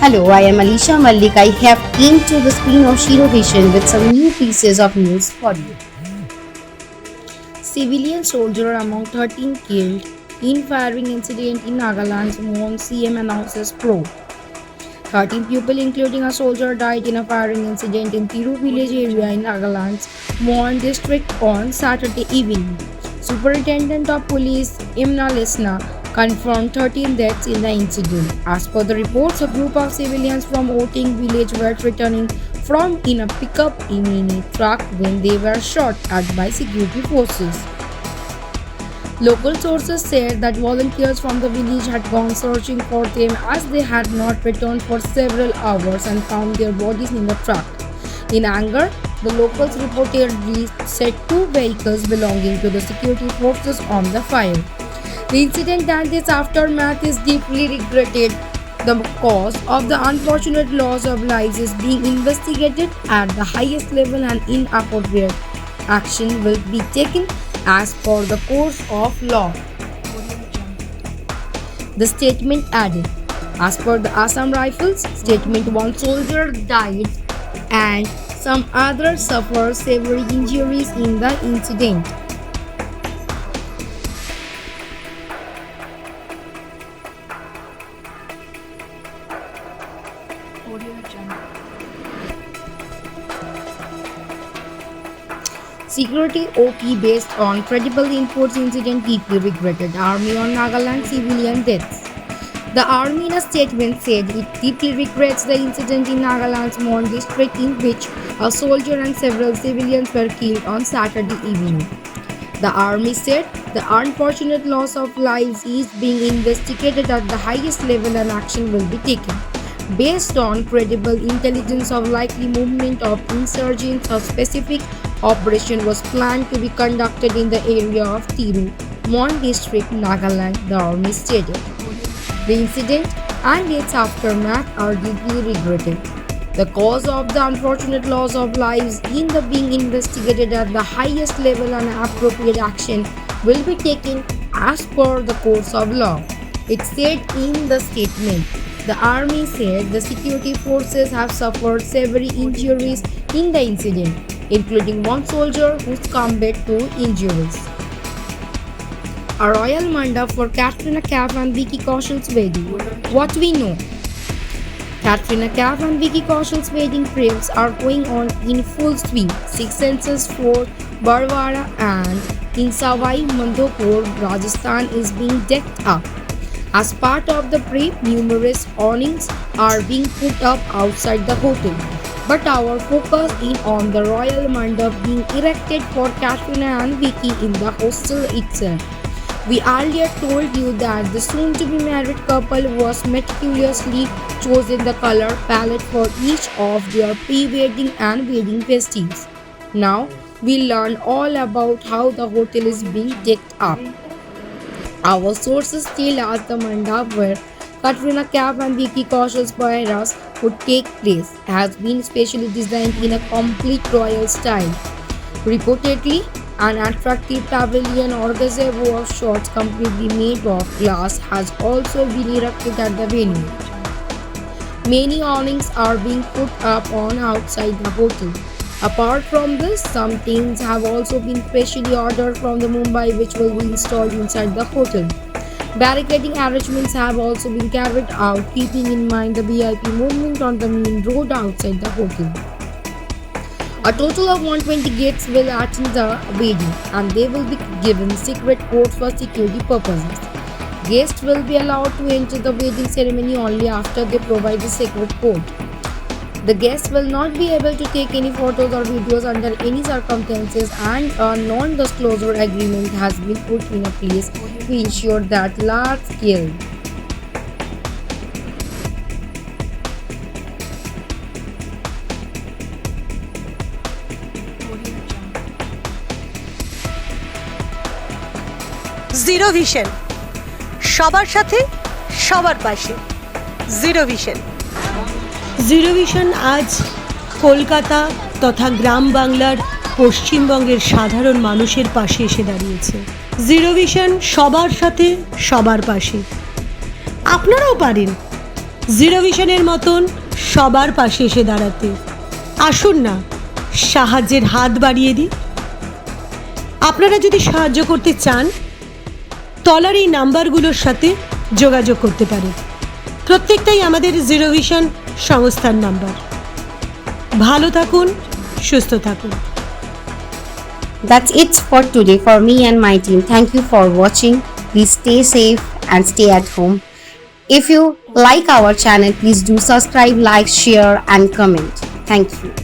Hello, I am Alisha Malik. I have came to the screen of Shiro Vision with some new pieces of news for you. Civilian soldier among 13 killed in firing incident in Nagaland's Mon CM announces probe. 13 people including a soldier died in a firing incident in Tiru village area in Nagaland's Mon district on Saturday evening. Superintendent of Police Imna Lesna confirmed 13 deaths in the incident. As per the reports, a group of civilians from Oting village were returning from in a pickup mini truck when they were shot at by security forces. Local sources said that volunteers from the village had gone searching for them as they had not returned for several hours and found their bodies in the truck. In anger, the locals reportedly set two vehicles belonging to the security forces on the fire. The incident and its aftermath is deeply regretted. The cause of the unfortunate loss of lives is being investigated at the highest level and inappropriate action will be taken as per the course of law. The statement added, as per the Assam Rifles statement, one soldier died and some others suffered severe injuries in the incident. Security OP based on credible reports incident deeply regretted Army on Nagaland civilian deaths. The Army in a statement said it deeply regrets the incident in Nagaland's Mon district in which a soldier and several civilians were killed on Saturday evening. The Army said the unfortunate loss of lives is being investigated at the highest level and action will be taken. Based on credible intelligence of likely movement of insurgents, a specific operation was planned to be conducted in the area of Tiru, Mon district, Nagaland, the Army stated. The incident and its aftermath are deeply regretted. The cause of the unfortunate loss of lives in the being investigated at the highest level and appropriate action will be taken as per the course of law. It said in the statement. The Army said the security forces have suffered severe injuries in the incident, including one soldier who succumbed to injuries. A royal mandap for Katrina Kaif and Vicky Kaushal's wedding. What we know. Katrina Kaif and Vicky Kaushal's wedding prayers are going on in full swing. 6 census for Barwara and in Savai Madhopur, Rajasthan is being decked up. As part of the prep, numerous awnings are being put up outside the hotel. But our focus is on the royal mandap being erected for Katrina and Vicky in the hostel itself. We earlier told you that the soon-to-be married couple was meticulously chosen the color palette for each of their pre-wedding and wedding festives. Now, we learn all about how the hotel is being decked up. Our sources tell us the mandap where Katrina Kaif and Vicky Kaushal's burials would take place has been specially designed in a complete royal style. Reportedly, an attractive pavilion or gazebo of shots completely made of glass has also been erected at the venue. Many awnings are being put up on outside the hotel. Apart from this, some things have also been specially ordered from the Mumbai which will be installed inside the hotel. Barricading arrangements have also been carried out, keeping in mind the VIP movement on the main road outside the hotel. A total of 120 guests will attend the wedding and they will be given secret codes for security purposes. Guests will be allowed to enter the wedding ceremony only after they provide the secret code. The guests will not be able to take any photos or videos under any circumstances, and a non-disclosure agreement has been put in place to ensure that large-scale zero vision সবার সাথে সবার পাশে zero vision আজ কলকাতা তথা গ্রাম বাংলার পশ্চিমবঙ্গের সাধারণ মানুষের পাশে এসে দাঁড়িয়েছে। জিরো ভিশন সবার সাথে সবার পাশে। আপনারাও পারেন জিরো ভিশনের মতন সবার পাশে এসে দাঁড়াতে। আসুন না, সাহায্যের হাত বাড়িয়ে দিই। আপনারা যদি সাহায্য করতে চান, তলার এই নাম্বারগুলোর সাথে যোগাযোগ করতে পারেন। প্রত্যেকটাই আমাদের জিরো ভিশন সংস্থার নাম্বার। ভালো থাকুন, সুস্থ থাকুন। That's it for today for me and my team. Thank you for watching. Please stay safe and stay at home. If you like our channel, please do subscribe, like, share and comment. Thank you.